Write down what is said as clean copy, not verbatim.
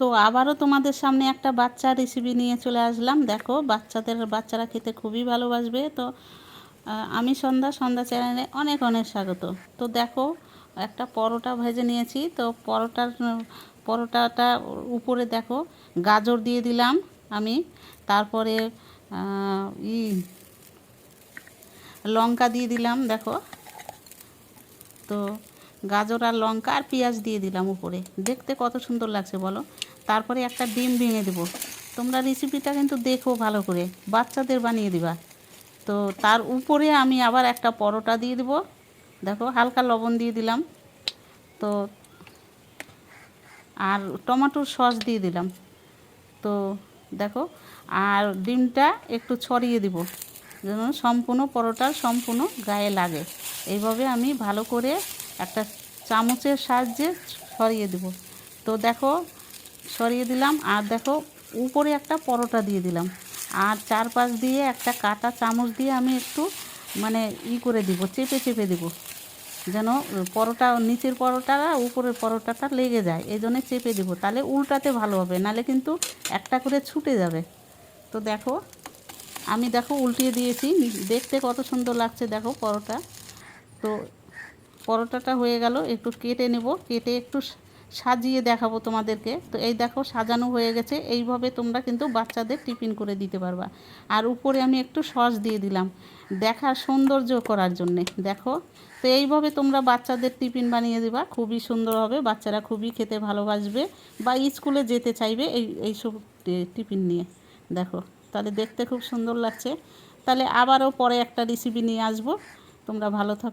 তো আবারও তোমাদের সামনে একটা বাচ্চা রেসিপি নিয়ে চলে আসলাম। দেখো, বাচ্চারা খেতে খুবই ভালোবাসবে। তো আমি সন্ধ্যা চ্যানেলে অনেক অনেক স্বাগত। তো দেখো, একটা পরোটা ভেজে নিয়েছি। তো পরোটাটা উপরে দেখো গাজর দিয়ে দিলাম আমি, তারপরে লঙ্কা দিয়ে দিলাম। দেখো, তো গাজর আর লঙ্কা আর পেঁয়াজ দিয়ে দিলাম উপরে। দেখতে কত সুন্দর লাগছে বলো। তারপরে একটা ডিম ভেঙে দেবো। তোমরা রেসিপিটা কিন্তু দেখো ভালো করে, বাচ্চাদের বানিয়ে দিবা। তো তার উপরে আমি আবার একটা পরোটা দিয়ে দেবো। দেখো, হালকা লবণ দিয়ে দিলাম। তো আর টমেটোর সস দিয়ে দিলাম। তো দেখো, আর ডিমটা একটু ছড়িয়ে দিব যেন সম্পূর্ণ পরোটার সম্পূর্ণ গায়ে লাগে। এইভাবে আমি ভালো করে একটা চামচের সাহায্যে ছড়িয়ে দেব। তো দেখো, ছড়িয়ে দিলাম। আর দেখো, উপরে একটা পরোটা দিয়ে দিলাম। আর চারপাশ দিয়ে একটা কাঁটা চামচ দিয়ে আমি একটু করে দিব, চেপে চেপে দেবো যেন পরোটা, নিচের পরোটাটা উপরের পরোটাটা লেগে যায়। এই জন্য চেপে দেবো, তাহলে উল্টাতে ভালো হবে, নাহলে কিন্তু একটা করে ছুটে যাবে। তো দেখো, আমি উল্টিয়ে দিয়েছি। দেখতে কত সুন্দর লাগছে দেখো পরোটা। তো পরোটাটা হয়ে গেল, একটু কেটে নেব, কেটে একটু সাজিয়ে দেখাবো তোমাদেরকে। তো এই দেখো, সাজানো হয়ে গেছে। এইভাবে তোমরা কিন্তু বাচ্চাদের টিফিন করে দিতে পারবা। আর উপরে আমি একটু সস দিয়ে দিলাম দেখার সৌন্দর্য করার জন্যে। দেখো, তো এইভাবে তোমরা বাচ্চাদের টিফিন বানিয়ে দেবা, খুবই সুন্দর হবে। বাচ্চারা খুবই খেতে ভালোবাসবে বা স্কুলে যেতে চাইবে এইসব টিফিন নিয়ে। দেখো, তাহলে দেখতে খুব সুন্দর লাগছে। তাহলে আবারও পরে একটা রেসিপি নিয়ে আসবো। তোমরা ভালো থাকো।